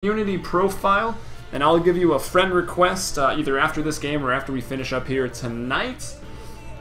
community profile, and I'll give you a friend request either after this game or after we finish up here tonight.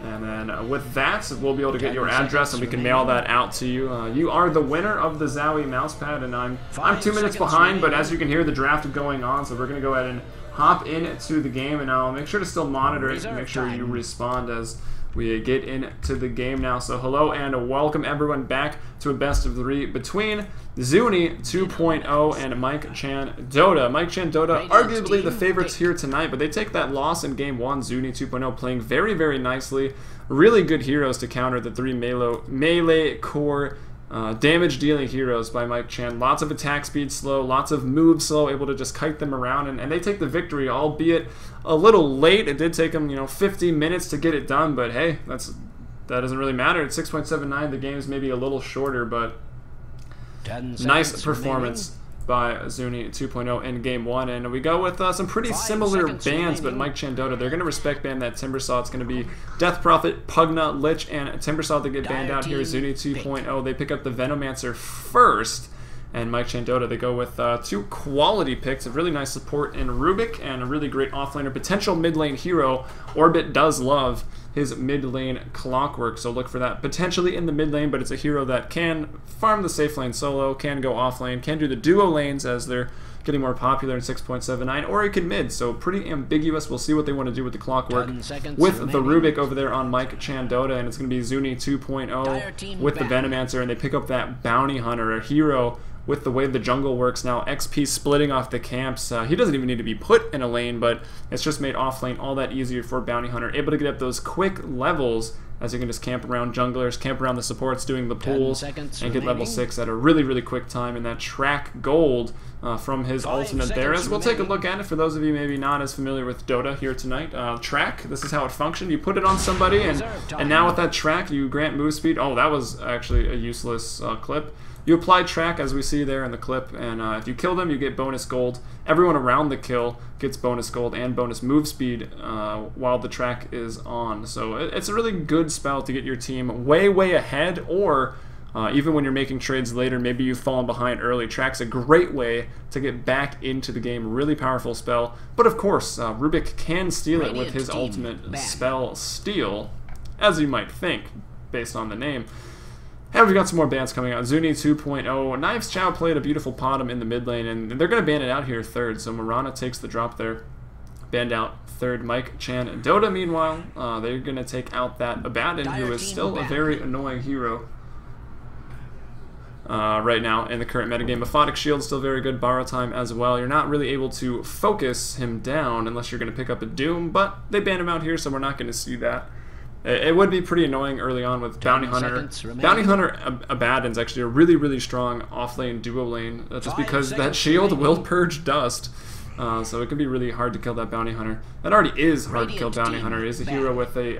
And then with that, we'll be able to get your address and we can mail that out to you. You are the winner of the ZUNI mousepad, and I'm 2 minutes behind, but as you can hear, the draft going on, so we're going to go ahead and hop into the game, and I'll make sure to still monitor it and make sure you respond as we get into the game now. So hello and welcome everyone back to a best of 3 between ZUNI 2.0 and Mike Chan Dota. Mike Chan Dota, arguably the favorites here tonight, but they take that loss in game 1. ZUNI 2.0 playing very, very nicely. Really good heroes to counter the 3 melee core damage dealing heroes by Mike Chan. Lots of attack speed slow, lots of moves slow, able to just kite them around, and they take the victory, albeit a little late. It did take them, 50 minutes to get it done, but hey, that doesn't really matter. At 6.79, the game's maybe a little shorter, but nice performance by ZUNI 2.0 in game 1. And we go with some pretty similar bans, but Mike Chan Dota, they're going to respect ban that Timbersaw. It's going to be Death Prophet, Pugna, Lich, and Timbersaw that get banned out here. ZUNI 2.0, they pick up the Venomancer first, and Mike Chan Dota, they go with 2 quality picks of really nice support in Rubik and a really great offlaner, potential mid lane hero. Orbit does love his mid lane Clockwork, so look for that potentially in the mid lane, but it's a hero that can farm the safe lane solo, can go off lane, can do the duo lanes as they're getting more popular in 6.79, or he can mid, so pretty ambiguous. We'll see what they want to do with the Clockwork with the Rubik over there on Mike Chan Dota, and it's going to be ZUNI 2.0 with the Venomancer, and they pick up that Bounty Hunter, a hero with the way the jungle works now, XP splitting off the camps. He doesn't even need to be put in a lane, but it's just made off lane all that easier for Bounty Hunter. Able to get up those quick levels as you can just camp around junglers, camp around the supports doing the pulls, and get level 6 at a really, really quick time. And that track gold from his ultimate there, as we'll take a look at it for those of you maybe not as familiar with Dota here tonight. Track, this is how it functioned. You put it on somebody, and now with that track, you grant move speed. Oh, that was actually a useless clip. You apply track as we see there in the clip, and if you kill them, you get bonus gold. Everyone around the kill gets bonus gold and bonus move speed while the track is on. So it's a really good spell to get your team way, way ahead, or even when you're making trades later, maybe you've fallen behind early. Track's a great way to get back into the game. Really powerful spell. But of course, Rubik can steal it with his ultimate spell, Steal, as you might think, based on the name. And we've got some more bans coming out. ZUNI 2.0. Knives Chow played a beautiful Potom in the mid lane, and they're going to ban it out here third. So Marana takes the drop there. Banned out third. Mike Chan Dota, meanwhile, they're going to take out that Abaddon, who is still a very annoying hero right now in the current metagame. Aphotic Shield still very good. Borrow Time as well. You're not really able to focus him down unless you're going to pick up a Doom, but they ban him out here, so we're not going to see that. It would be pretty annoying early on with Bounty Hunter. Bounty Hunter Abaddon's actually a really, really strong off-lane duo lane, just because that shield will purge dust. So it can be really hard to kill that Bounty Hunter. That already is hard to kill Bounty Hunter. He's a hero with a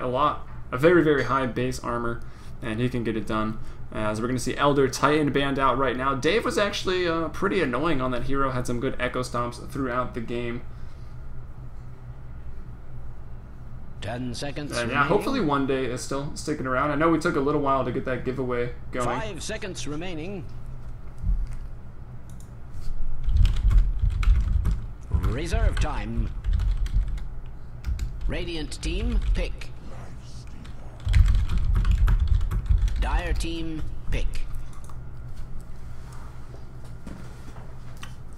very, very high base armor, and he can get it done. As we're going to see Elder Titan banned out right now. Dave was actually pretty annoying on that hero, had some good echo stomps throughout the game. 10 seconds and yeah, hopefully one day is still sticking around. I know we took a little while to get that giveaway going. 5 seconds remaining. Reserve time. Radiant team, pick. Dire team, pick.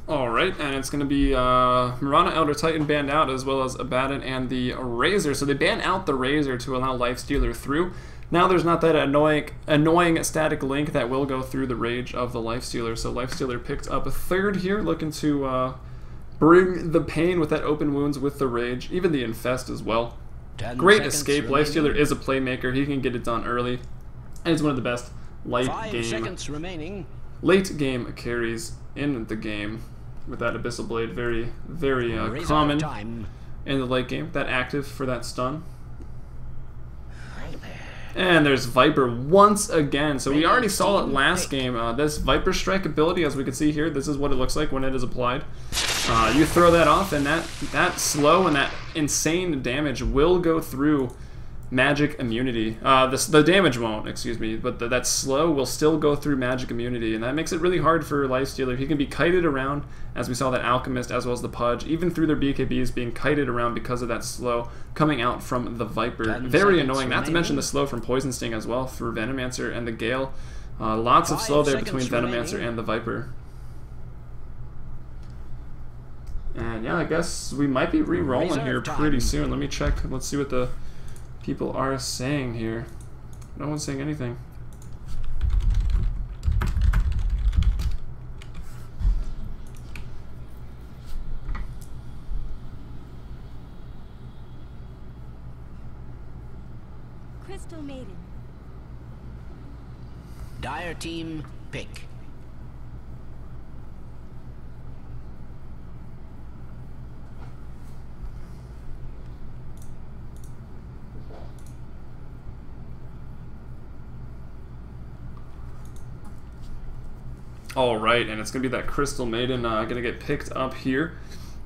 Alright, and it's going to be Marana, Elder Titan banned out, as well as Abaddon and the Razor. So they ban out the Razor to allow Lifestealer through. Now there's not that annoying static link that will go through the rage of the Lifestealer. So Lifestealer picked up a third here, looking to bring the pain with that open wounds with the rage, even the Infest as well. Great escape. Lifestealer is a playmaker. He can get it done early, and it's one of the best late game carries in the game. With that Abyssal Blade, very, very common in the late game. That active for that stun. And there's Viper once again. So we already saw it last game. This Viper Strike ability, as we can see here, this is what it looks like when it is applied. You throw that off, and that slow and that insane damage will go through magic immunity. The damage won't, excuse me, but that slow will still go through magic immunity, and that makes it really hard for Lifestealer. He can be kited around, as we saw that Alchemist as well as the Pudge, even through their BKBs being kited around because of that slow coming out from the Viper. Very annoying, not to mention the slow from Poison Sting as well for Venomancer and the Gale. Lots of slow there between Venomancer and the Viper. And yeah, I guess we might be re-rolling here pretty soon. Let me check. Let's see what the people are saying here. No one's saying anything. Crystal Maiden. Dire team, pick. Alright, and it's going to be that Crystal Maiden going to get picked up here.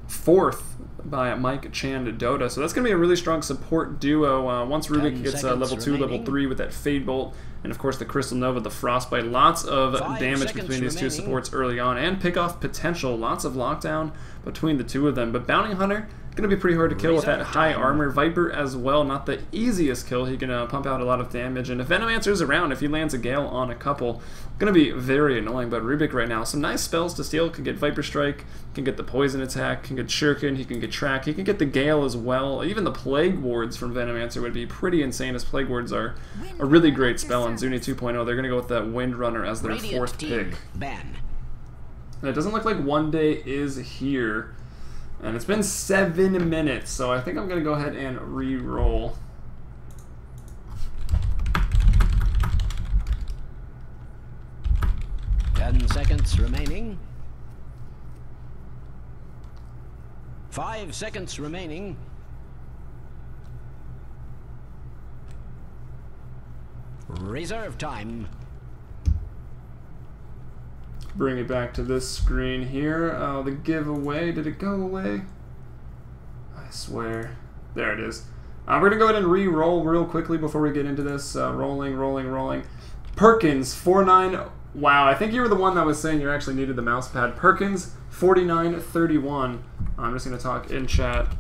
4th by Mike Chan Dota. So that's going to be a really strong support duo. Once Rubik gets level 2, level 3 with that Fade Bolt, and of course the Crystal Nova, the Frostbite. Lots of damage between these two supports early on, and pick-off potential. Lots of lockdown between the two of them. But Bounty Hunter, going to be pretty hard to kill with that high armor. Viper as well, not the easiest kill. He can pump out a lot of damage, and if Venomancer's around, if he lands a Gale on a couple, going to be very annoying. But Rubik right now, some nice spells to steal. Can get Viper Strike, can get the Poison Attack, can get Shuriken, he can get Track, he can get the Gale as well. Even the Plague Wards from Venomancer would be pretty insane, as Plague Wards are a really great spell on ZUNI 2.0. They're going to go with that Wind Runner as their 4th pick. And it doesn't look like One Day is here. And it's been 7 minutes, so I think I'm going to go ahead and re-roll. Seconds remaining. 5 seconds remaining. Reserve time. Bring it back to this screen here. The giveaway, did it go away? I swear. There it is. We're going to go ahead and re-roll real quickly before we get into this. Rolling. Perkins, 49. Wow, I think you were the one that was saying you actually needed the mouse pad. Perkins, 4931. I'm just going to talk in chat.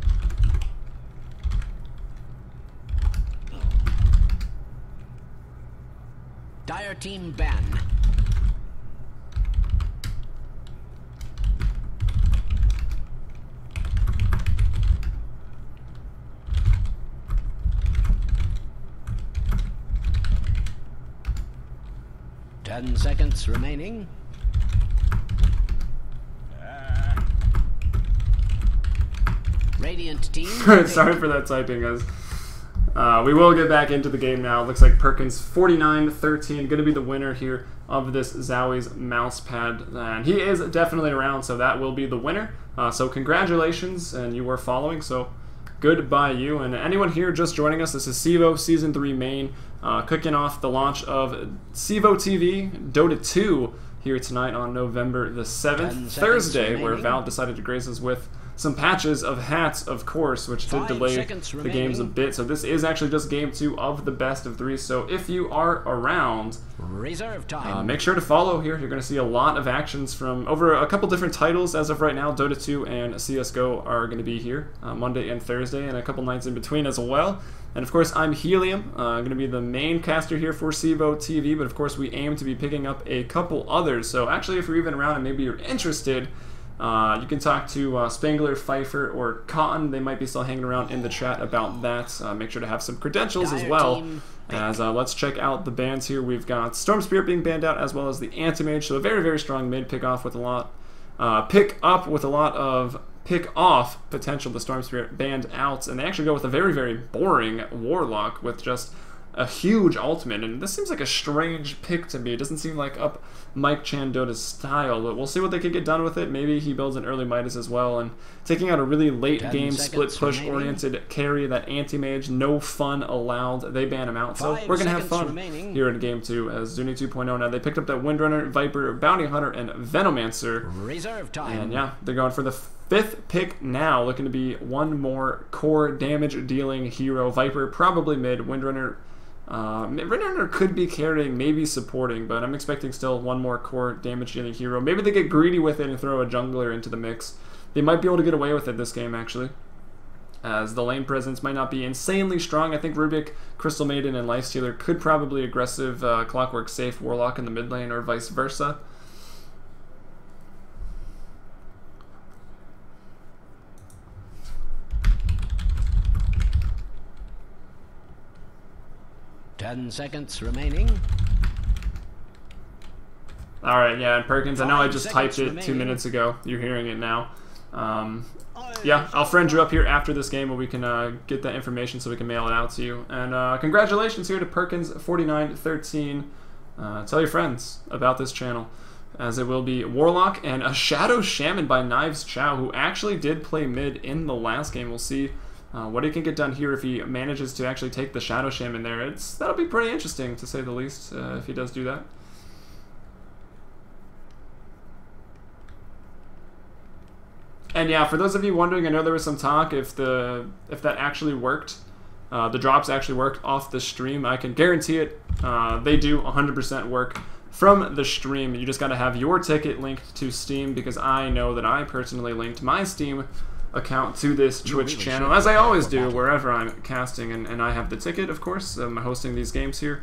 Dire team ban. 10 seconds remaining. Radiant team. Sorry for that typing, guys. We will get back into the game now. Looks like Perkins 49-13 going to be the winner here of this Zowie's mouse pad, and he is definitely around, so that will be the winner. So congratulations, and you were following, so goodbye you. And anyone here just joining us, this is CEVO Season 3 Main, kicking off the launch of CEVO TV Dota 2 here tonight on November the 7th, Thursday, where Valve decided to grace us with some patches of hats, of course, which did delay the games a bit. So this is actually just Game 2 of the best of 3. So if you are around, Reserve time. make sure to follow here. You're going to see a lot of actions from over a couple different titles as of right now. Dota 2 and CSGO are going to be here Monday and Thursday, and a couple nights in between as well. And of course, I'm Helium. I'm going to be the main caster here for CEVO TV, but of course we aim to be picking up a couple others. So actually, if you're even around and maybe you're interested, you can talk to Spangler, Pfeiffer, or Cotton. They might be still hanging around in the chat about that. Make sure to have some credentials as well. As let's check out the bans here. We've got Storm Spirit being banned out, as well as the Anti-Mage. So a very, very strong mid pick off with a lot, pick up with a lot of pick off potential. The Storm Spirit banned out, and they actually go with a very, very boring Warlock with just a huge ultimate, and this seems like a strange pick to me. It doesn't seem like up Mike Chan Dota's style, but we'll see what they can get done with it. Maybe he builds an early Midas as well, and taking out a really late game split push oriented carry, that anti-mage, no fun allowed. They ban him out, so we're going to have fun here in game 2 as ZUNI 2.0. Now they picked up that Windrunner, Viper, Bounty Hunter, and Venomancer. Reserve time. And yeah, they're going for the 5th pick now, looking to be one more core damage dealing hero. Viper probably mid, Windrunner Windrunner could be carrying, maybe supporting, but I'm expecting still one more core damage dealing hero. Maybe they get greedy with it and throw a jungler into the mix. They might be able to get away with it this game, actually, as the lane presence might not be insanely strong. I think Rubik, Crystal Maiden, and Lifestealer could probably aggressive Clockwork safe Warlock in the mid lane, or vice versa. Ten seconds remaining. Alright, yeah, and Perkins, I know I just typed it 2 minutes ago. You're hearing it now. Yeah, I'll friend you up here after this game where we can get that information so we can mail it out to you. And congratulations here to Perkins4913. Tell your friends about this channel, as it will be Warlock and a Shadow Shaman by Knives Chow, who actually did play mid in the last game. We'll see what he can get done here if he manages to actually take the Shadow Shaman there. That'll be pretty interesting, to say the least, if he does do that. And yeah, for those of you wondering, I know there was some talk if that actually worked, the drops actually worked off the stream. I can guarantee it. They do 100% work from the stream. You just got to have your ticket linked to Steam, because I know that I personally linked my Steam account to this Twitch channel, as I always do wherever I'm casting, and I have the ticket, of course. I'm hosting these games here.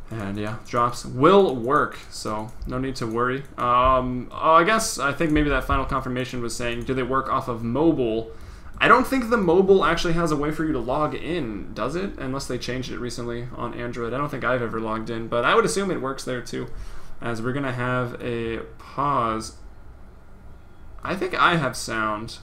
And yeah, drops will work, so no need to worry. I think maybe that final confirmation was saying, do they work off of mobile? I don't think the mobile actually has a way for you to log in, does it? Unless they changed it recently on Android. I don't think I've ever logged in, but I would assume it works there too, as we're gonna have a pause. I think I have sound.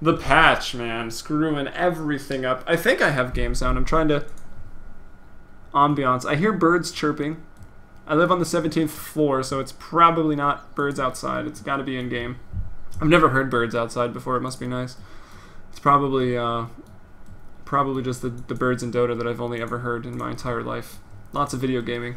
The patch, man, screwing everything up. I think I have game sound. I'm trying to ambiance. I hear birds chirping. I live on the 17th floor, so it's probably not birds outside. It's got to be in game. I've never heard birds outside before. It must be nice. It's probably just the birds in Dota that I've only ever heard in my entire life. Lots of video gaming.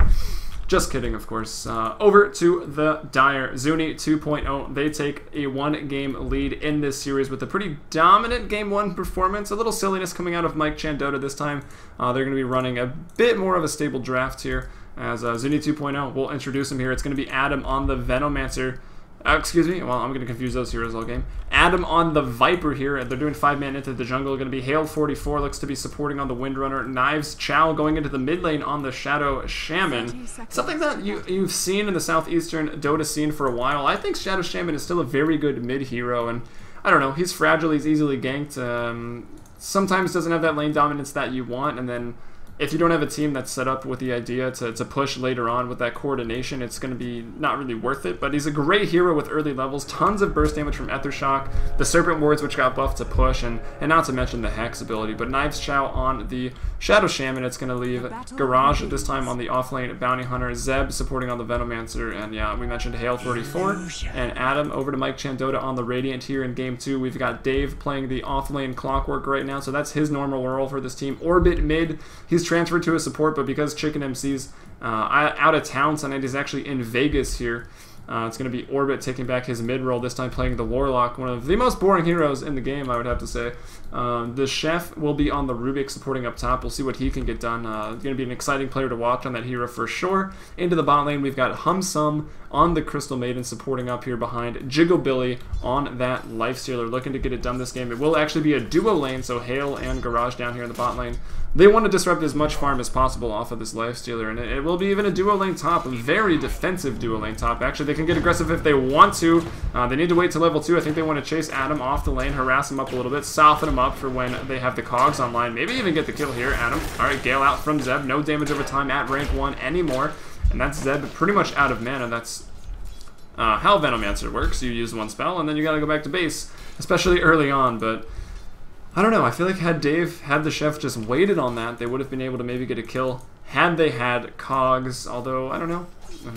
Just kidding, of course. Over to the Dire. ZUNI 2.0. They take a 1-game lead in this series with a pretty dominant Game 1 performance. A little silliness coming out of Mike Chan Dota this time. They're going to be running a bit more of a stable draft here, as ZUNI 2.0. We'll introduce him here. It's going to be Adam on the Venomancer. Excuse me, well, I'm going to confuse those heroes all game. Adam on the Viper here. They're doing 5-man into the jungle. Going to be Hale44, looks to be supporting on the Windrunner. Knives Chow going into the mid lane on the Shadow Shaman. Something that you've seen in the southeastern Dota scene for a while. I think Shadow Shaman is still a very good mid hero, and I don't know, he's fragile, he's easily ganked. Sometimes doesn't have that lane dominance that you want, and then if you don't have a team that's set up with the idea to push later on with that coordination, it's going to be not really worth it. But he's a great hero with early levels, tons of burst damage from Aethershock, the Serpent Wards which got buffed to push, and not to mention the Hex ability. But Knives Chow on the Shadow Shaman, it's going to leave Garage this time on the offlane Bounty Hunter, Zeb supporting on the Venomancer, and yeah, we mentioned Hale44, and Adam over to Mike Chan Dota on the Radiant here in Game 2. We've got Dave playing the offlane Clockwork right now, so that's his normal role for this team. Orbit mid, he's transferred to a support, but because Chicken MC's out of town tonight, he's actually in Vegas here. It's going to be Orbit taking back his mid role, this time playing the Warlock, one of the most boring heroes in the game, I would have to say. The Chef will be on the Rubik supporting up top. We'll see what he can get done. Going to be an exciting player to watch on that hero for sure. Into the bot lane, we've got Humsum on the Crystal Maiden supporting up here behind Jiggle Billy on that Lifestealer, looking to get it done this game. It will actually be a duo lane, so Hale and Garage down here in the bot lane. They want to disrupt as much farm as possible off of this Lifestealer, and it will be even a duo lane top, a very defensive duo lane top. Actually, they can get aggressive if they want to. They need to wait to level 2. I think they want to chase Adam off the lane, harass him up a little bit, soften him up for when they have the cogs online. Maybe even get the kill here. Adam. Alright, Gale out from Zeb. No damage over time at rank 1 anymore. And that's Zeb pretty much out of mana. That's how Venomancer works. You use one spell, and then you gotta go back to base, especially early on, but I don't know. I feel like had the chef just waited on that, they would have been able to maybe get a kill had they had cogs, although, I don't know,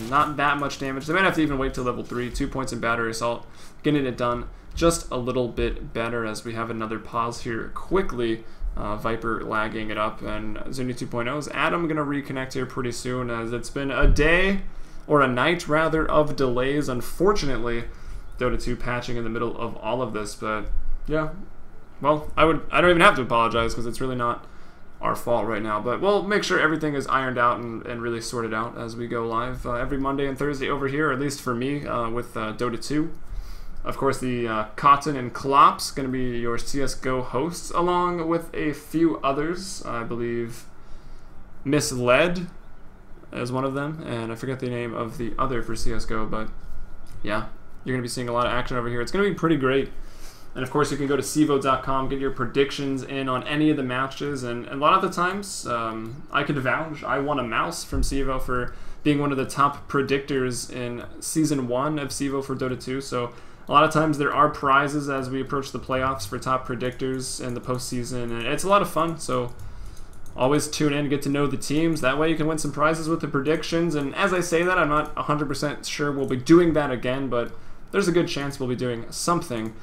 not that much damage. They might have to even wait till level 3, 2 points in battery assault, getting it done just a little bit better as we have another pause here quickly. Viper lagging it up, and ZUNI 2.0's Adam gonna reconnect here pretty soon, as it's been a day, or a night rather, of delays, unfortunately. Dota 2 patching in the middle of all of this, but yeah, well, I don't even have to apologize because it's really not our fault right now, but we'll make sure everything is ironed out and really sorted out as we go live every Monday and Thursday over here, at least for me, with Dota 2. Of course, the Cotton and Klopp's going to be your CSGO hosts, along with a few others. I believe Misled is one of them, and I forget the name of the other for CSGO, but yeah, you're going to be seeing a lot of action over here. It's going to be pretty great. And of course, you can go to CEVO.com, get your predictions in on any of the matches, and a lot of the times, I could vouch, I won a mouse from CEVO for being one of the top predictors in Season 1 of CEVO for Dota 2, so a lot of times there are prizes as we approach the playoffs for top predictors in the postseason, and it's a lot of fun, so always tune in, get to know the teams. That way you can win some prizes with the predictions, and as I say that, I'm not 100% sure we'll be doing that again, but there's a good chance we'll be doing something.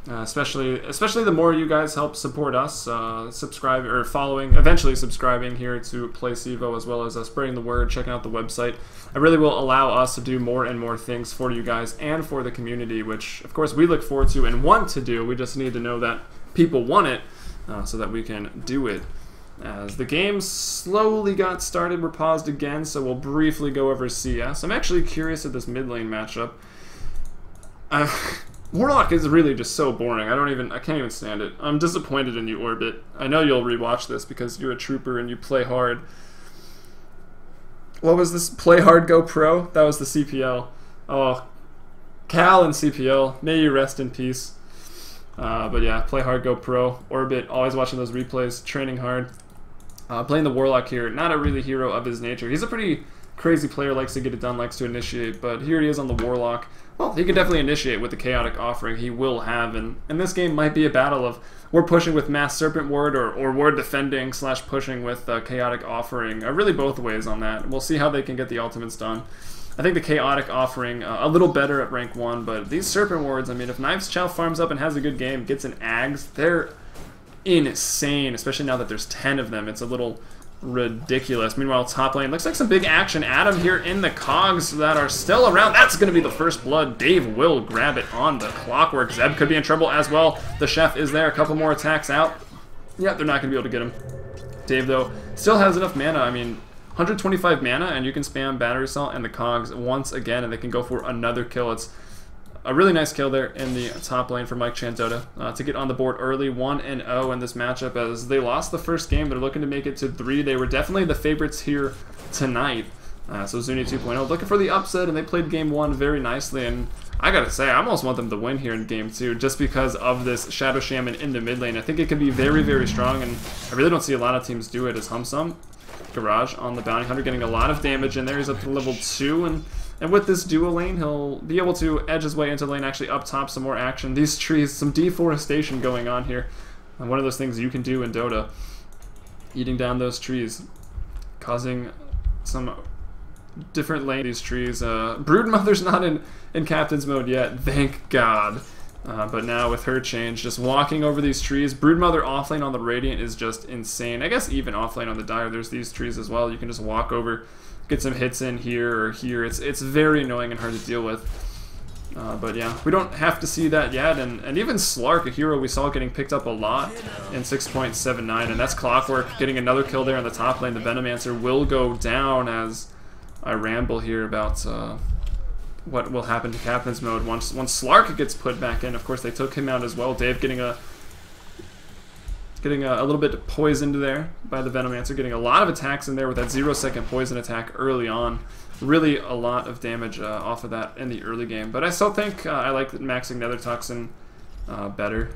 Especially the more you guys help support us, subscribe or following, eventually subscribing here to Play CEVO, as well as spreading the word, checking out the website. It really will allow us to do more and more things for you guys and for the community, which of course we look forward to and want to do. We just need to know that people want it so that we can do it. As the game slowly got started, we're paused again, so we'll briefly go over CS. I'm actually curious at this mid lane matchup. Warlock is really just so boring. I can't even stand it. I'm disappointed in you, Orbit. I know you'll rewatch this because you're a trooper and you play hard. What was this? Play hard, go pro? That was the CPL. Oh, Cal and CPL. May you rest in peace. But yeah, play hard, go pro. Orbit, always watching those replays, training hard. Playing the Warlock here, not a really hero of his nature. He's a pretty crazy player, likes to get it done, likes to initiate, but here he is on the Warlock. Well, he can definitely initiate with the Chaotic Offering he will have, and this game might be a battle of we're pushing with Mass Serpent Ward or Ward defending / pushing with Chaotic Offering. Really both ways on that. We'll see how they can get the ultimates done. I think the Chaotic Offering a little better at rank 1, but these Serpent Wards, I mean, if Knives Chow farms up and has a good game, gets an Ags, they're insane, especially now that there's 10 of them. It's a little ridiculous. Meanwhile, top lane looks like some big action. Adam here in the cogs that are still around. That's going to be the first blood. Dave will grab it on the clockwork. Zeb could be in trouble as well. The chef is there. A couple more attacks out. Yeah, they're not going to be able to get him. Dave, though, still has enough mana. I mean, 125 mana, and you can spam Battery Assault and the cogs once again, and they can go for another kill. It's a really nice kill there in the top lane for Mike Chan Dota to get on the board early, 1-0 in this matchup. As they lost the first game, they're looking to make it to 3. They were definitely the favorites here tonight. So ZUNI 2.0 looking for the upset, and they played game 1 very nicely. And I gotta say, I almost want them to win here in game 2 just because of this Shadow Shaman in the mid lane. I think it could be very, very strong, and I really don't see a lot of teams do it. As Humsum Garage on the Bounty Hunter getting a lot of damage in there. He's up to level 2, and with this duo lane, he'll be able to edge his way into the lane, actually up top, some more action. These trees, some deforestation going on here. And one of those things you can do in Dota. Eating down those trees, causing some different lane these trees. Broodmother's not in Captain's mode yet, thank God. But now with her change, just walking over these trees. Broodmother offlane on the Radiant is just insane. I guess even offlane on the Dire, there's these trees as well. You can just walk over, get some hits in here or here. It's very annoying and hard to deal with. But yeah, we don't have to see that yet. And even Slark, a hero we saw getting picked up a lot in 6.79, and that's Clockwork getting another kill there on the top lane. The Venomancer will go down as I ramble here about what will happen to Captain's mode once Slark gets put back in. Of course, they took him out as well. Dave getting a little bit poisoned there by the Venomancer, getting a lot of attacks in there with that 0-second poison attack early on. really a lot of damage off of that in the early game. But I still think I like maxing Nether Toxin better.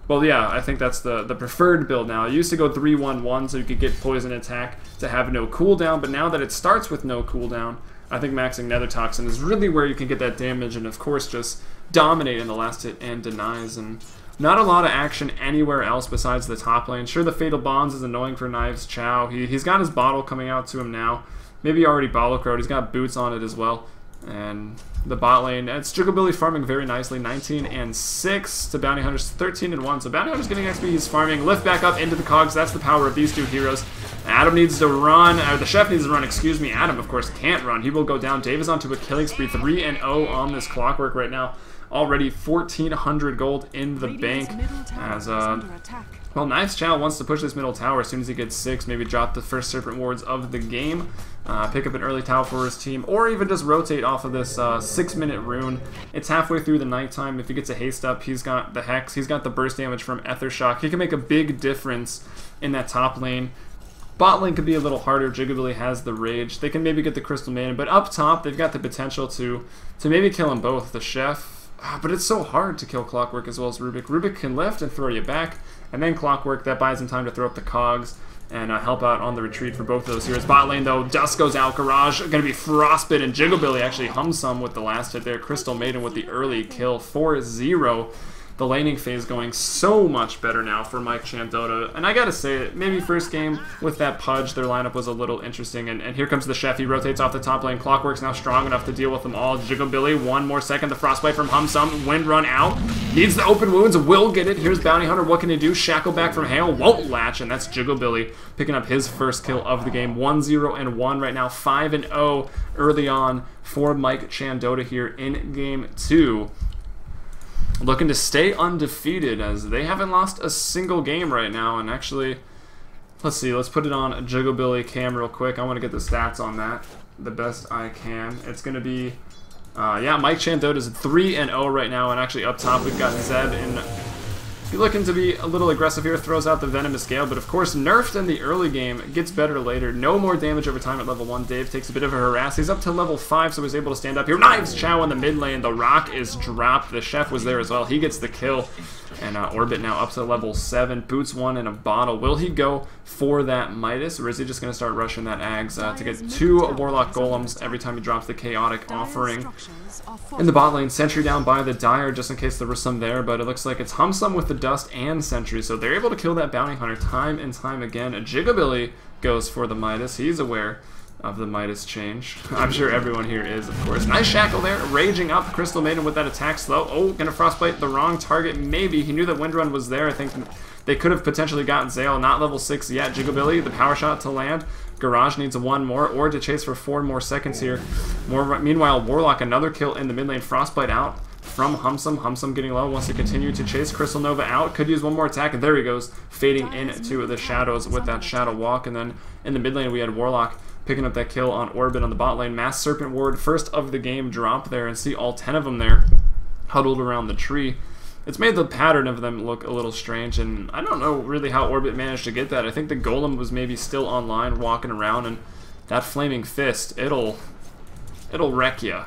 Well, yeah, I think that's the preferred build now. I used to go 3-1-1 so you could get Poison Attack to have no cooldown, but now that it starts with no cooldown, I think maxing Nether Toxin is really where you can get that damage and, of course, just dominate in the last hit and denies. And not a lot of action anywhere else besides the top lane. Sure, the Fatal Bonds is annoying for Knives Chow. He's got his bottle coming out to him now. Maybe already Bottle Crowed. He's got boots on it as well. And the bot lane, it's Jigglebilly farming very nicely, 19-6 to Bounty Hunter's 13-1. So Bounty Hunter's getting XP, he's farming. Lift back up into the cogs, that's the power of these two heroes. Adam needs to run, the Chef needs to run, excuse me. Adam, of course, can't run. He will go down. Dave is onto a killing spree, 3-0 on this Clockwork right now. Already 1,400 gold in the bank. As, well, Knives Chow wants to push this middle tower as soon as he gets 6, maybe drop the first Serpent Wards of the game. Pick up an early tower for his team, or even just rotate off of this 6-minute rune. It's halfway through the nighttime. If he gets a haste up, he's got the Hex, he's got the burst damage from Ether Shock. He can make a big difference in that top lane. Bot lane could be a little harder. Jigglebilly has the Rage. They can maybe get the Crystal Maiden, but up top, they've got the potential to maybe kill them both. The Chef, but it's so hard to kill Clockwork as well as Rubik. Rubik can lift and throw you back, and then Clockwork, that buys him time to throw up the cogs and help out on the retreat for both of those heroes. Bot lane, though, Dust goes out. Garage going to be Frostbit, and Jigglebilly actually hums some with the last hit there. Crystal Maiden with the early kill, 4-0. The laning phase going so much better now for Mike Dota. And I gotta say, maybe first game with that Pudge, their lineup was a little interesting. And here comes the Chef. He rotates off the top lane. Clockwork's now strong enough to deal with them all. Jigglebilly, one more second. The Frostbite from Humsum. Wind Run out. Needs the open wounds. Will get it. Here's Bounty Hunter. What can he do? Shackle back from Hail. Won't latch. And that's Jigglebilly picking up his first kill of the game. 1-0-1 right now. 5-0 early on for Mike Dota here in Game 2. Looking to stay undefeated as they haven't lost a single game right now. And actually, let's see, let's put it on a Jigglebilly cam real quick. I want to get the stats on that the best I can. It's going to be, yeah, Mike Dota is 3-0 right now. And actually up top, we've got Zeb in. He's looking to be a little aggressive here, throws out the Venomous Gale, but of course nerfed in the early game, gets better later. No more damage over time at level 1. Dave takes a bit of a harass. He's up to level 5, so he's able to stand up here. Knives Chow in the mid lane. The Rock is dropped. The Chef was there as well. He gets the kill. And Orbit now up to level 7. Boots 1 in a bottle. Will he go for that Midas, or is he just going to start rushing that Ags to get 2 Warlock Golems every time he drops the Chaotic Offering? In the bot lane, Sentry down by the Dire just in case there was some there, but it looks like it's Humsum with the Dust and Sentry, so they're able to kill that Bounty Hunter time and time again. Jigglebilly goes for the Midas. He's aware of the Midas change. I'm sure everyone here is, of course. Nice Shackle there, raging up. Crystal Maiden with that attack slow. Oh, gonna Frostbite the wrong target, maybe. He knew that Windrun was there. I think they could have potentially gotten Zale. Not level 6 yet. Jigglebilly, the power shot to land. Garage needs 1 more, or to chase for 4 more seconds here. Meanwhile, Warlock, another kill in the mid lane. Frostbite out from Humsum. Humsum getting low, wants to continue to chase. Crystal Nova out, could use 1 more attack, and there he goes, fading into the shadows with that Shadow Walk. And then in the mid lane, we had Warlock picking up that kill on Orbit on the bot lane. Mass Serpent Ward, first of the game, drop there, and see all 10 of them there huddled around the tree. It's made the pattern of them look a little strange, and I don't know really how Orbit managed to get that. I think the Golem was maybe still online, walking around, and that Flaming Fist, it'll wreck ya.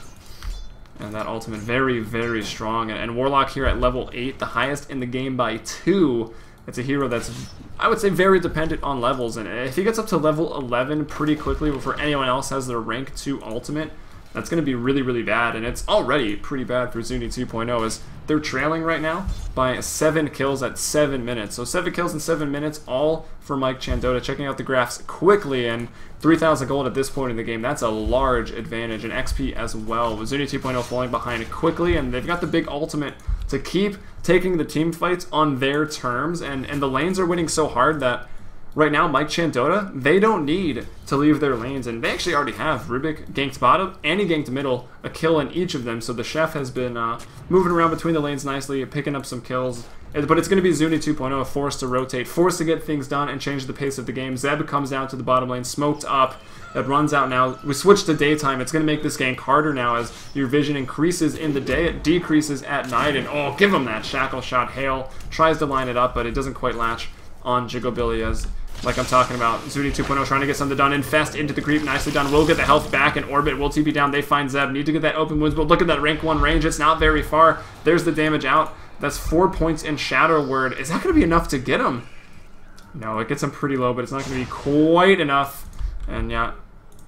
And that ultimate, very, very strong. And Warlock here at level 8, the highest in the game by 2. It's a hero that's, I would say, very dependent on levels, and if he gets up to level 11 pretty quickly before anyone else has their rank 2 ultimate, that's going to be really, really bad. And it's already pretty bad for ZUNI 2.0 as they're trailing right now by 7 kills at 7 minutes. So 7 kills in 7 minutes, all for Mike Dota. Checking out the graphs quickly, and 3,000 gold at this point in the game. That's a large advantage, and XP as well. With ZUNI 2.0 falling behind quickly, and they've got the big ultimate to keep taking the team fights on their terms, and the lanes are winning so hard that right now, Mike Dota, they don't need to leave their lanes, and they actually already have. Rubik ganked bottom, and he ganked middle, a kill in each of them, so the Chef has been moving around between the lanes nicely, picking up some kills. But it's going to be ZUNI 2.0, forced to rotate, forced to get things done and change the pace of the game. Zeb comes down to the bottom lane, smoked up. It runs out now. We switch to daytime. It's going to make this gank harder now as your vision increases in the day. It decreases at night. And oh, give him that Shackle Shot. Hail tries to line it up, but it doesn't quite latch on Jigglebilly as like I'm talking about. ZUNI 2.0 trying to get something done. Infest into the creep. Nicely done. Will get the health back in orbit. Will TP down. They find Zeb. Need to get that open wounds, but look at that rank 1 range. It's not very far. There's the damage out. That's 4 points in Shadow Word. Is that going to be enough to get him? No, it gets him pretty low, but it's not going to be quite enough. And yeah,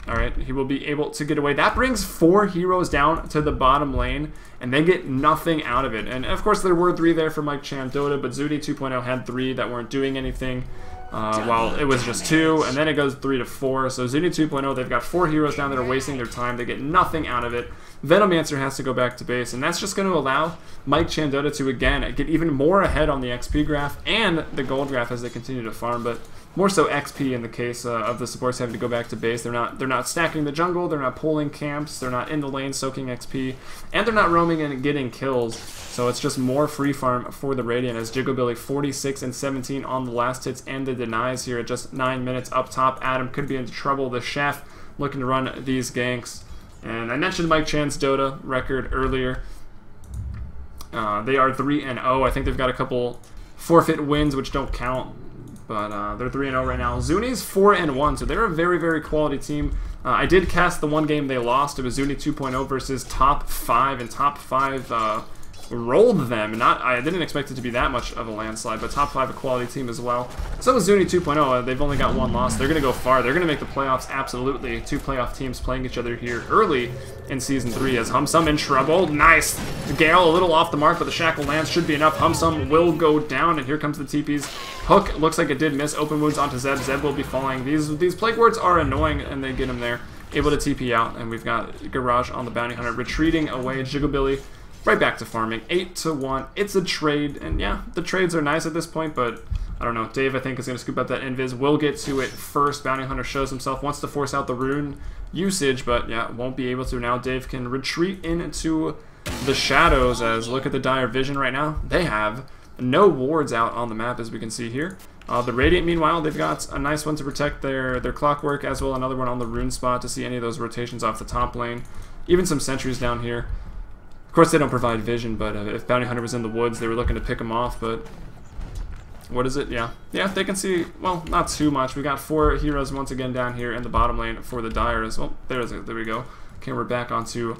alright, he will be able to get away. That brings 4 heroes down to the bottom lane, and they get nothing out of it. And of course, there were 3 there for Mike Chan Dota, but ZUNI 2.0 had 3 that weren't doing anything. While it was just 2, and then it goes 3 to 4. So ZUNI 2.0, they've got 4 heroes down that are wasting their time. They get nothing out of it. Venomancer has to go back to base, and that's just going to allow Mike Chan Dota to, again, get even more ahead on the XP graph and the gold graph as they continue to farm, but more so XP in the case of the supports having to go back to base. They're not stacking the jungle, they're not pulling camps, they're not in the lane soaking XP, and they're not roaming and getting kills. So it's just more free farm for the Radiant as Jigglebilly 46 and 17 on the last hits and the denies here at just 9 minutes up top. Adam could be in trouble. The chef looking to run these ganks. And I mentioned Mike Chan's Dota record earlier. They are 3-0. I think they've got a couple forfeit wins which don't count. But they're 3-0 right now. ZUNI's 4-1, so they're a very, very quality team. I did cast the one game they lost. It was ZUNI 2.0 versus Top 5, and Top 5 rolled them. And I didn't expect it to be that much of a landslide, but Top 5 a quality team as well. So is ZUNI 2.0. They've only got 1 loss. They're going to go far. They're going to make the playoffs, absolutely. 2 playoff teams playing each other here early in Season 3 as Humsum in trouble. Nice! Gale a little off the mark, but the Shackle lands should be enough. Humsum will go down, and here comes the TPs. Hook looks like it did miss. Open wounds onto Zeb. Zeb will be falling. These Plague Wards are annoying, and they get him there. Able to TP out, and we've got Garage on the Bounty Hunter retreating away. Jigglebilly right back to farming. 8-1. It's a trade, and yeah, the trades are nice at this point, but I don't know. Dave, I think, is going to scoop up that invis. We'll get to it first. Bounty Hunter shows himself, wants to force out the rune usage, but yeah, won't be able to. Now Dave can retreat into the shadows as look at the dire vision right now. They have no wards out on the map, as we can see here. The Radiant, meanwhile, they've got a nice one to protect their clockwork, as well another one on the rune spot to see any of those rotations off the top lane. Even some sentries down here. Of course, they don't provide vision, but if Bounty Hunter was in the woods, they were looking to pick him off, but what is it? Yeah, they can see, well, not too much. We got 4 heroes once again down here in the bottom lane for the Dire as well. There we go. Okay, we're back onto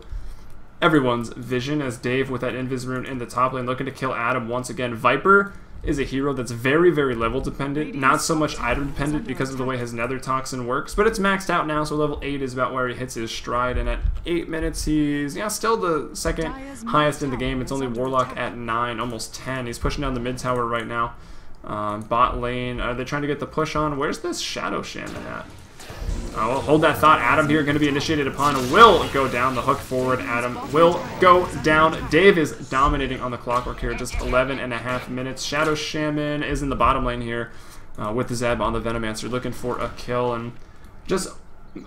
everyone's vision as Dave with that invis rune in the top lane looking to kill Adam once again. Viper is a hero that's very, very level dependent, not so much item dependent because of the way his Nether Toxin works, but it's maxed out now, so level 8 is about where he hits his stride, and at 8 minutes he's, yeah, still the second highest in the game. It's only Warlock at 9, almost 10. He's pushing down the mid tower right now. Bot lane, are they trying to get the push on? Where's this Shadow Shaman at? Well, hold that thought. Adam here going to be initiated upon. Will go down. The hook forward. Adam will go down. Dave is dominating on the clockwork here. Just 11.5 minutes. Shadow Shaman is in the bottom lane here with the Zeb on the Venomancer looking for a kill. And just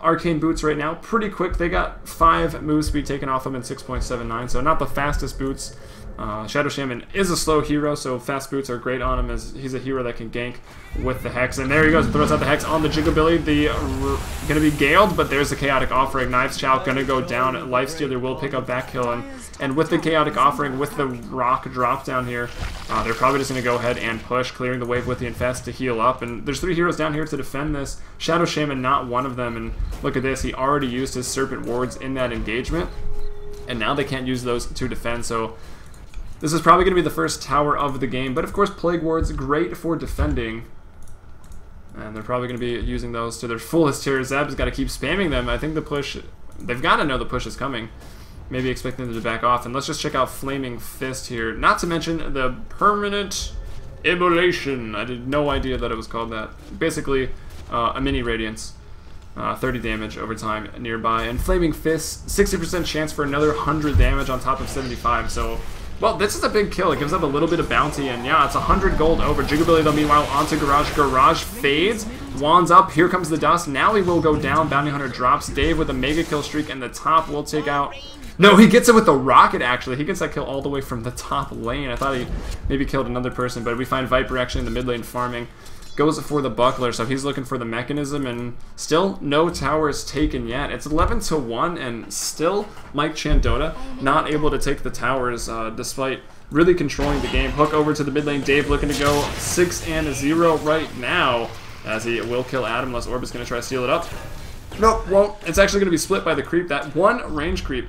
Arcane Boots right now. Pretty quick. They got 5 move speed taken off them in 6.79. So not the fastest boots. Shadow Shaman is a slow hero, so fast boots are great on him as he's a hero that can gank with the Hex. And there he goes, throws out the Hex on the Jigglebilly. Gonna be Galed, but there's the Chaotic Offering. Knives Chow gonna go down. Lifestealer will pick up that kill. And with the Chaotic Offering, with the rock drop down here, they're probably just gonna go ahead and push, clearing the wave with the Infest to heal up. And there's 3 heroes down here to defend this. Shadow Shaman not one of them. And look at this, he already used his Serpent Wards in that engagement. And now they can't use those to defend, so this is probably going to be the first tower of the game, but of course Plague Wards, great for defending. And they're probably going to be using those to their fullest here. Zeb's got to keep spamming them. I think the push, they've got to know the push is coming. Maybe expecting them to back off. And let's just check out Flaming Fist here. Not to mention the Permanent Immolation. I had no idea that it was called that. Basically, a mini Radiance. 30 damage over time nearby. And Flaming Fist, 60% chance for another 100 damage on top of 75. So, well, this is a big kill. It gives up a little bit of bounty, and yeah, it's 100 gold over. Jigglebilly, though, meanwhile, onto Garage. Garage fades. Wands up. Here comes the dust. Now he will go down. Bounty Hunter drops. Dave with a mega kill streak, and the top will take out. No, he gets it with the rocket, actually. He gets that kill all the way from the top lane. I thought he maybe killed another person, but we find Viper actually in the mid lane farming. Goes for the buckler, so he's looking for the mechanism, and still no towers taken yet. It's 11-1, and still Mike Chan Dota not able to take the towers despite really controlling the game. Hook over to the mid lane. Dave looking to go 6-0 right now. as he will kill Adam unless Orbit's going to try to steal it up. Nope, won't. It's actually going to be split by the creep. That one range creep.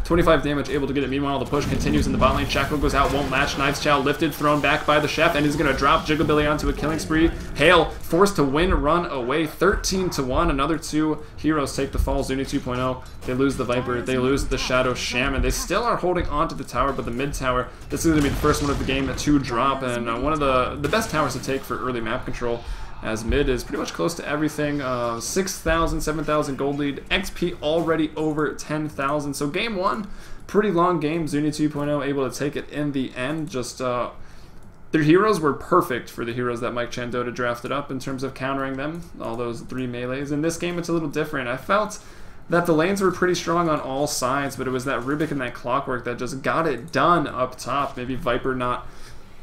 25 damage, able to get it. Meanwhile, the push continues in the bot lane. Shackle goes out, won't match. Knives Chow lifted, thrown back by the chef, and he's going to drop Jigglebilly onto a killing spree. Hale forced to win, run away. 13-1. Another 2 heroes take the fall. ZUNI 2.0. They lose the Viper. They lose the Shadow Shaman. They still are holding onto the tower, but the mid tower, this is going to be the first one of the game to drop, and one of the best towers to take for early map control, as mid is pretty much close to everything. 6,000, 7,000 gold lead. XP already over 10,000. So game 1, pretty long game. ZUNI 2.0 able to take it in the end. Just their heroes were perfect for the heroes that Mike Chandota drafted up in terms of countering them. All those 3 melees. In this game, it's a little different. I felt that the lanes were pretty strong on all sides, but it was that Rubik and that Clockwork that just got it done up top. Maybe Viper not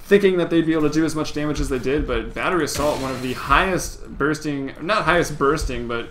thinking that they'd be able to do as much damage as they did, but Battery Assault, one of the highest bursting, not highest bursting, but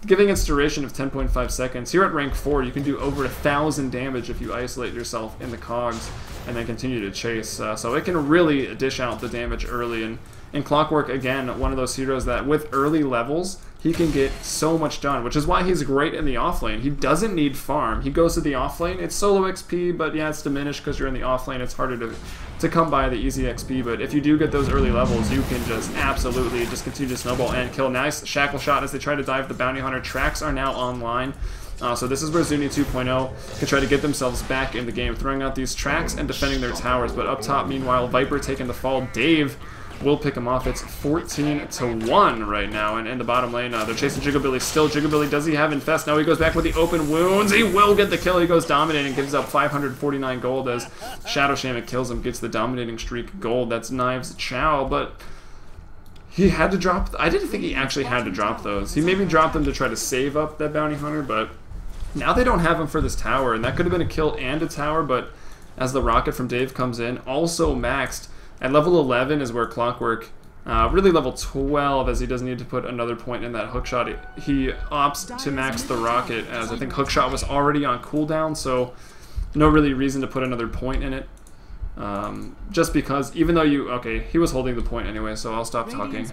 giving its duration of 10.5 seconds. Here at rank 4, you can do over 1,000 damage if you isolate yourself in the cogs and then continue to chase. So it can really dish out the damage early. And Clockwork, again, one of those heroes that with early levels, he can get so much done, which is why he's great in the offlane. He doesn't need farm. He goes to the offlane. It's solo XP, but yeah, it's diminished because you're in the offlane. It's harder to come by the easy XP, but if you do get those early levels, you can just absolutely just continue to snowball and kill. Nice shackle shot as they try to dive the Bounty Hunter. Tracks are now online. So this is where ZUNI 2.0 can try to get themselves back in the game, throwing out these tracks and defending their towers. But up top, meanwhile, Viper taking the fall. Dave will pick him off. It's 14-1 right now, and in the bottom lane, they're chasing Jigglebilly. Still, Jigglebilly, does he have Infest? No, he goes back with the open wounds. He will get the kill. He goes dominating, gives up 549 gold as Shadow Shaman kills him, gets the dominating streak gold. That's Knives Chow, but he had to drop. I didn't think he actually had to drop those. He maybe dropped them to try to save up that Bounty Hunter, but now they don't have him for this tower, and that could have been a kill and a tower, but as the rocket from Dave comes in, also maxed. At level 11 is where Clockwork, really level 12, as he doesn't need to put another point in that hookshot. He opts to max the rocket, as I think hookshot was already on cooldown, so no really reason to put another point in it. Just because, even though okay, he was holding the point anyway, so I'll stop talking.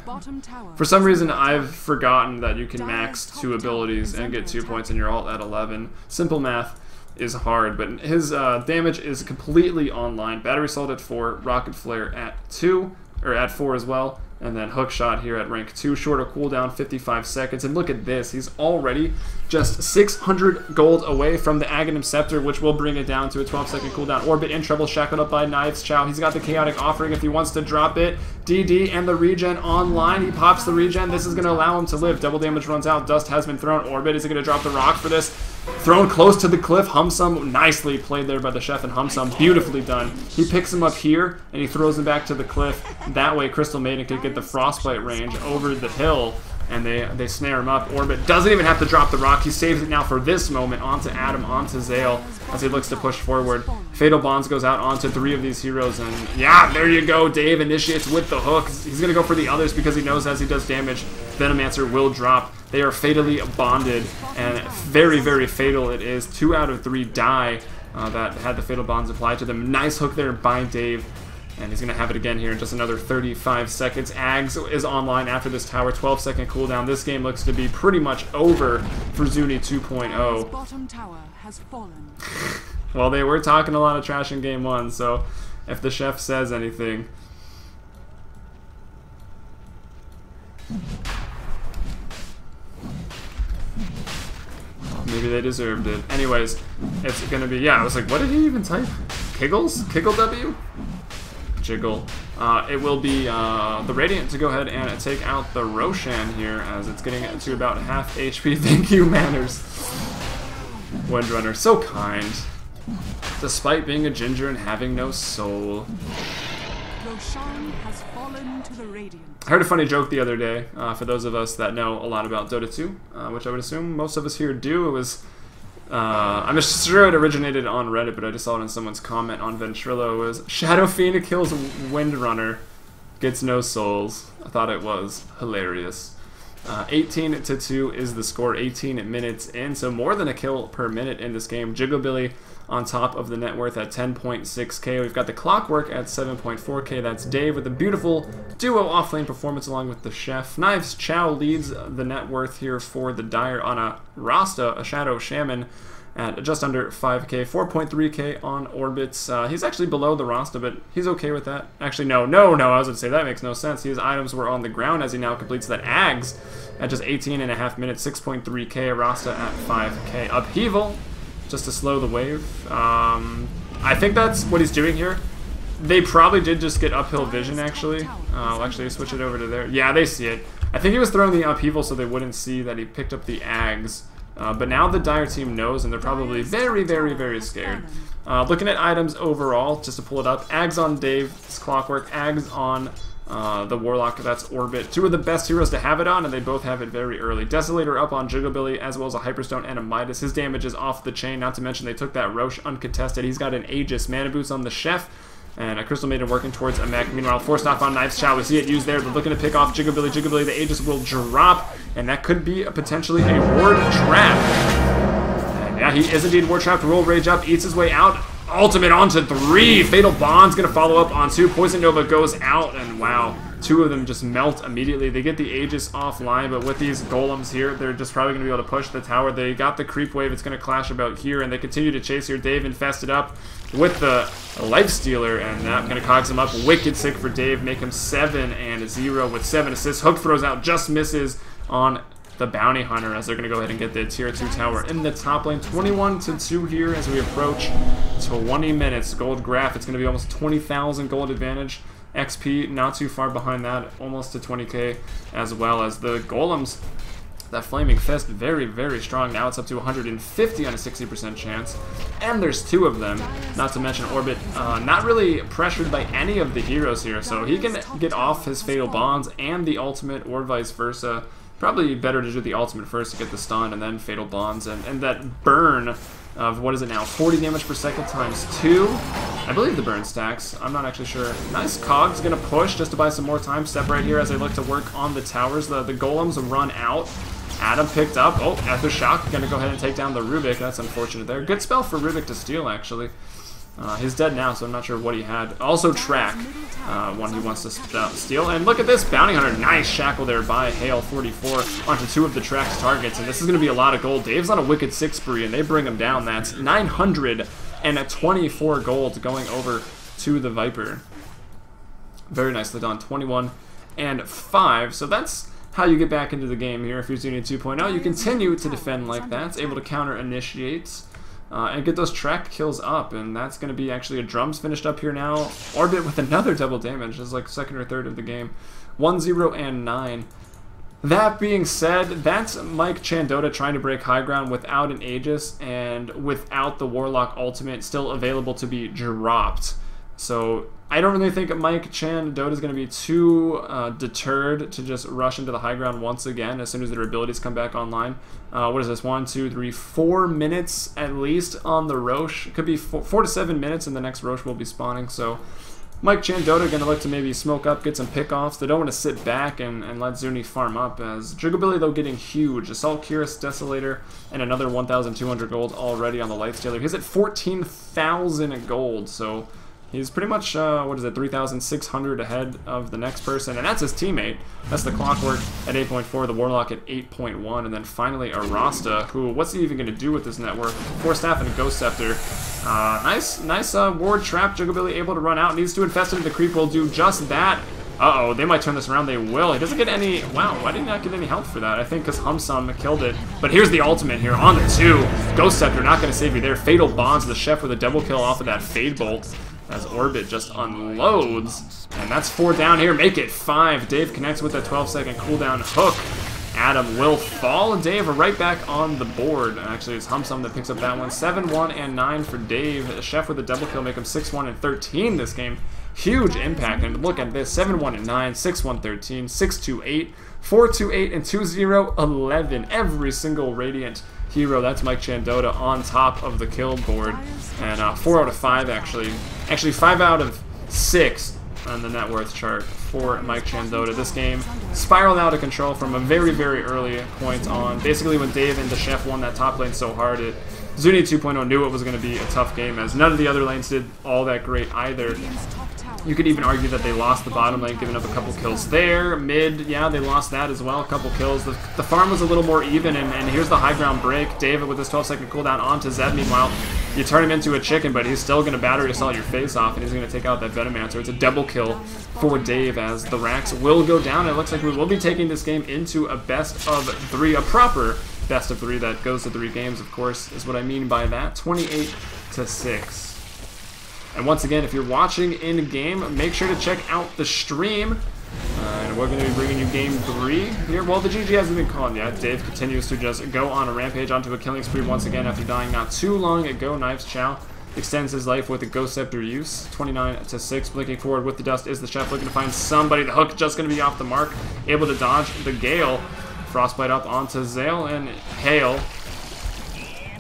For some reason, I've forgotten that you can max 2 abilities and get 2 points in your ult at 11. Simple math is hard, but his damage is completely online. Battery Assault at 4, Rocket Flare at 2, or at 4 as well, and then Hookshot here at rank 2, shorter cooldown, 55 seconds. And look at this, he's already just 600 gold away from the Aghanim Scepter, which will bring it down to a 12-second cooldown. Orbit in trouble, shackled up by Knives Chow. He's got the Chaotic Offering if he wants to drop it. DD and the regen online. He pops the regen. This is going to allow him to live. Double damage runs out. Dust has been thrown. Orbit, is he going to drop the rock for this? Thrown close to the cliff. Humsum, nicely played there by the chef, and Humsum, beautifully done. He picks him up here, and he throws him back to the cliff. That way, Crystal Maiden could get the Frostbite range over the hill, and they snare him up. Orbit doesn't even have to drop the rock. He saves it now for this moment onto Adam, onto Zale, as he looks to push forward. Fatal Bonds goes out onto 3 of these heroes, and yeah, there you go. Dave initiates with the hook. He's going to go for the others because he knows as he does damage, Venomancer will drop. They are fatally bonded, and very, very fatal it is. 2 out of 3 die that had the Fatal Bonds applied to them. Nice hook there by Dave, and he's going to have it again here in just another 35 seconds. Ags is online after this tower, 12-second cooldown. This game looks to be pretty much over for ZUNI 2.0. Bottom tower has fallen. Well, they were talking a lot of trash in game 1, so if the chef says anything... maybe they deserved it. Anyways, it's gonna be, yeah, I was like, what did he even type? Kiggles? Kiggle W? Jiggle. It will be the Radiant to go ahead and take out the Roshan here, as it's getting to about half HP. Thank you, Manners. Windrunner, so kind. Despite being a ginger and having no soul. Roshan has fallen to the Radiant. I heard a funny joke the other day, for those of us that know a lot about Dota 2, which I would assume most of us here do. It was, I'm sure it originated on Reddit, but I just saw it in someone's comment on Ventrilo. It was, Shadow Fiend kills Windrunner, gets no souls. I thought it was hilarious. 18-2 is the score, 18 minutes in, so more than a kill per minute in this game. Jigglebilly on top of the net worth at 10.6k. We've got the Clockwork at 7.4k. That's Dave with a beautiful duo off-lane performance along with the Chef. Knives Chow leads the net worth here for the Dire on a Rasta, a Shadow Shaman, at just under 5k, 4.3k on Orbits. He's actually below the Rasta, but he's okay with that. Actually, no, I was going to say that makes no sense. His items were on the ground as he now completes that Ags at just 18.5 minutes, 6.3k, Rasta at 5k. Upheaval, just to slow the wave. I think that's what he's doing here. They probably did just get uphill vision, actually. I'll actually switch it over to there. Yeah, they see it. I think he was throwing the Upheaval so they wouldn't see that he picked up the Ags. But now the Dire team knows, and they're probably very, very, very scared. Looking at items overall, just to pull it up, Ags on Dave's Clockwork, Ags on the Warlock, that's Orbit. Two of the best heroes to have it on, and they both have it very early. Desolator up on Jigglebilly, as well as a Hyperstone and a Midas. His damage is off the chain, not to mention they took that Roche uncontested. He's got an Aegis, Mana Boots on the Chef, and a Crystal Maiden working towards a mech. Meanwhile, forced off on Knives Chow. We see it used there. They're looking to pick off Jigglebilly. Jigglebilly, the Aegis will drop, and that could be potentially a ward trap. And yeah, he is indeed ward trapped. Roll Rage up, eats his way out. Ultimate onto 3. Fatal Bond's going to follow up on 2. Poison Nova goes out, and wow, 2 of them just melt immediately. They get the Aegis offline, but with these golems here, they're just probably going to be able to push the tower. They got the creep wave. It's going to clash about here, and they continue to chase here. Dave infested up with the Lifestealer, and that going to cogs him up. Wicked sick for Dave, make him 7-0 with 7 assists. Hook throws out, just misses on the Bounty Hunter as they're going to go ahead and get the tier 2 tower in the top lane. 21-2 here as we approach 20 minutes. Gold graph, it's going to be almost 20,000 gold advantage. XP not too far behind that, almost to 20k, as well as the golems. That Flaming Fist, very, very strong. Now it's up to 150 on a 60% chance. And there's 2 of them, not to mention Orbit. Not really pressured by any of the heroes here, so he can get off his Fatal Bonds and the ultimate, or vice versa. Probably better to do the ultimate first to get the stun and then Fatal Bonds. And that burn of, what is it now, 40 damage per second times 2. I believe the burn stacks. I'm not actually sure. Nice cogs, gonna push just to buy some more time. Step right here as they look to work on the towers. The golems run out. Adam picked up. Oh, Aftershock gonna go ahead and take down the Rubik. That's unfortunate there. Good spell for Rubik to steal, actually. He's dead now, so I'm not sure what he had. Also track, one he wants to steal. And look at this, Bounty Hunter, nice shackle there by Hale, 44, onto 2 of the track's targets. And this is going to be a lot of gold. Dave's on a wicked 6 spree, and they bring him down. That's 924 gold going over to the Viper. Very nicely done, 21-5. So that's how you get back into the game here if you're ZUNI 2.0. You continue to defend like that, able to counter-initiate. And get those track kills up, and that's going to be actually a drums finished up here now. Orbit with another double damage. It's like second or third of the game. 1-0-9. That being said, that's Mike Dota trying to break high ground without an Aegis and without the Warlock ultimate still available to be dropped. So I don't really think Mike Dota is going to be too deterred to just rush into the high ground once again as soon as their abilities come back online. What is this? 1, 2, 3, 4 minutes at least on the Roche. It could be 4 to 7 minutes, and the next Roche will be spawning. So Mike Dota going to look to maybe smoke up, get some pickoffs. They don't want to sit back and let ZUNI farm up. As Jigglebilly, though, getting huge. Assault Cuirass, Desolator, and another 1,200 gold already on the Lifestealer. He's at 14,000 gold, so he's pretty much, 3,600 ahead of the next person, and that's his teammate. That's the Clockwork at 8.4, the Warlock at 8.1, and then finally a Rasta, who, what's he even going to do with this network? 4 Staff and a Ghost Scepter. Nice ward trap. Jigglebilly able to run out, needs to infest into the creep, will do just that. Uh-oh, they might turn this around, they will. He doesn't get any, wow, why did he not get any health for that? I think because Humsum killed it. But here's the ultimate here on the 2. Ghost Scepter not going to save you there. Fatal Bonds, the Chef with a double kill off of that Fade Bolt, as Orbit just unloads. And that's 4 down here. Make it 5. Dave connects with a 12-second cooldown hook. Adam will fall. Dave right back on the board. Actually, it's Humsum that picks up that one. 7-1-9 for Dave. Chef with a double kill make him 6-1-13 this game. Huge impact. And look at this. 7-1-9, 6-1-13, 6-2-8, 4-2-8, and 2-0-11. Every single Radiant hero. That's Mike Dota on top of the kill board. And 4 out of 5 actually. Actually 5 out of 6 on the net worth chart for Mike Chan Dota. This game spiraled out of control from a very, very early point on. Basically, when Dave and the Chef won that top lane so hard, ZUNI 2.0 knew it was going to be a tough game, as none of the other lanes did all that great either. You could even argue that they lost the bottom lane, giving up a couple kills there. Mid, yeah, they lost that as well, a couple kills. The farm was a little more even, and here's the high ground break. David with his 12-second cooldown onto Zeb. Meanwhile, you turn him into a chicken, but he's still going to battery assault your face off, and he's going to take out that Venomancer. It's a double kill for Dave, as the racks will go down. It looks like we will be taking this game into a best of 3, a proper best of 3 that goes to 3 games, of course, is what I mean by that. 28-6. And once again, if you're watching in-game, make sure to check out the stream. And we're going to be bringing you game 3 here. Well, the GG hasn't been called yet. Dave continues to just go on a rampage onto a killing spree once again after dying not too long ago. Knives Chow extends his life with a Ghost Scepter use. 29-6. Blinking forward with the dust is the Chef, looking to find somebody. The hook just going to be off the mark. Able to dodge the Gale. Frostbite up onto Zale, and Hail.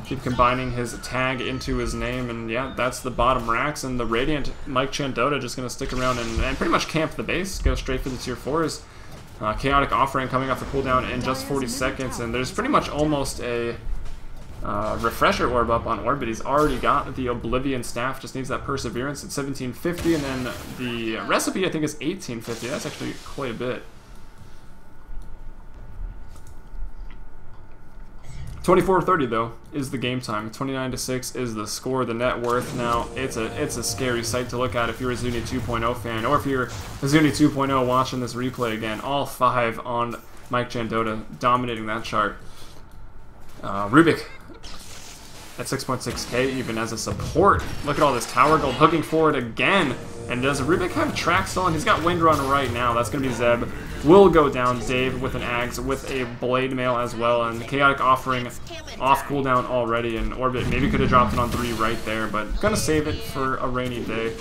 Keep combining his tag into his name, and yeah, that's the bottom racks, and the Radiant Mike Chan Dota just going to stick around and pretty much camp the base, go straight for the tier 4s. Chaotic Offering coming off the cooldown in just 40 seconds, and there's pretty much almost a refresher orb up on Orbit. He's already got the Oblivion Staff, just needs that Perseverance at 1750, and then the recipe I think is 1850. That's actually quite a bit. 24-30 though is the game time. 29-6 is the score. The net worth now, it's a scary sight to look at if you're a ZUNI 2.0 fan, or if you're a ZUNI 2.0 watching this replay again. All 5 on Mike Chan Dota, dominating that chart. Rubik at 6.6k even as a support. Look at all this tower gold hooking forward again. And does Rubik have track still on? He's got Wind Run right now. That's going to be Zeb. Will go down. Dave with an Axe, with a Blade Mail as well. And Chaotic Offering off cooldown already. And Orbit maybe could have dropped it on 3 right there, but going to save it for a rainy day.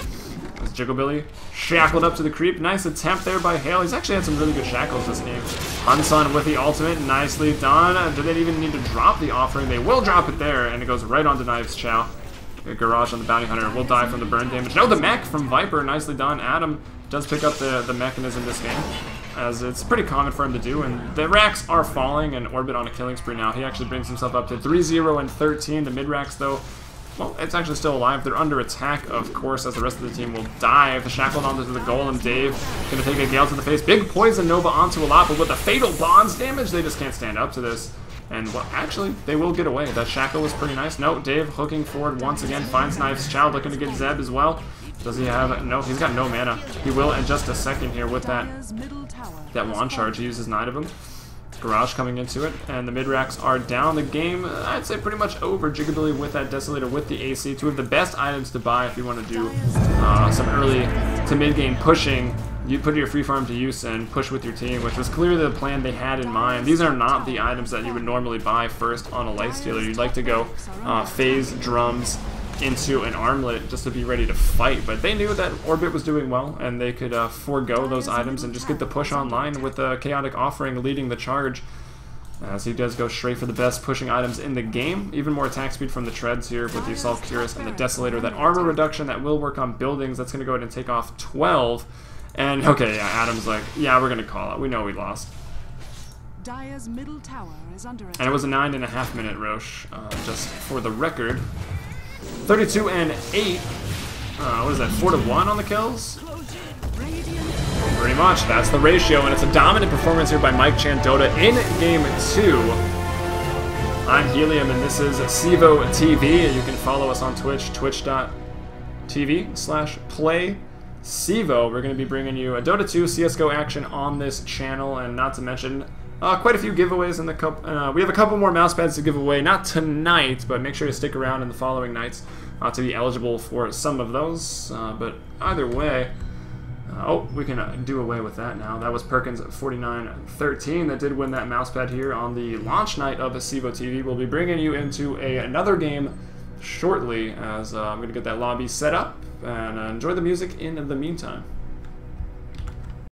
As Jigglebilly shackled up to the creep. Nice attempt there by Hale. He's actually had some really good shackles this game. Hunsun with the ultimate. Nicely done. Do they even need to drop the Offering? They will drop it there, and it goes right onto Knives Chow. Garage on the Bounty Hunter will die from the burn damage. No, the mech from Viper, nicely done. Adam does pick up the mechanism this game, as it's pretty common for him to do, and the racks are falling, and Orbit on a killing spree now. He actually brings himself up to 3-0 and 13. The mid racks, though, well, it's actually still alive. They're under attack, of course, as the rest of the team will dive. The Shackled onto the Golem. Dave gonna take a Gale to the face. Big Poison Nova onto a lot, but with the Fatal Bonds damage, they just can't stand up to this. And, well, actually, they will get away. That Shackle was pretty nice. No, Dave hooking forward once again. Finds Knives Chow, looking to get Zeb as well. Does he have... No, he's got no mana. He will in just a second here with that wand charge. He uses 9 of them. Garage coming into it, and the mid-racks are down. The game, I'd say, pretty much over. Jigglebilly with that Desolator with the AC. 2 of the best items to buy if you want to do some early to mid-game pushing. You put your free farm to use and push with your team, which was clearly the plan they had in mind. These are not the items that you would normally buy first on a lifestealer. You'd like to go phase drums into an armlet just to be ready to fight, but they knew that Orbit was doing well, and they could forego those items and just get the push online with the Chaotic Offering leading the charge. As he does go straight for the best pushing items in the game. Even more attack speed from the Treads here with the Assault Cuirass and the Desolator. That armor reduction that will work on buildings. That's going to go ahead and take off 12. And, okay, yeah, Adam's like, yeah, we're going to call it. We know we lost. Dire's middle tower is under attack. And it was a 9.5 minute Roche, just for the record. 32 and 8. What is that, 4 to 1 on the kills? Pretty much, that's the ratio, and it's a dominant performance here by Mike Chan Dota in Game 2. I'm Helium, and this is CEVO TV. You can follow us on Twitch, twitch.tv/play CEVO. We're going to be bringing you a Dota 2 CSGO action on this channel, and not to mention quite a few giveaways in the cup. We have a couple more mouse pads to give away, not tonight, but make sure to stick around in the following nights to be eligible for some of those. But either way, oh, we can do away with that now. That was Perkins 4913 that did win that mouse pad here on the launch night of CEVO TV. We'll be bringing you into another game shortly, as I'm going to get that lobby set up, and enjoy the music in the meantime.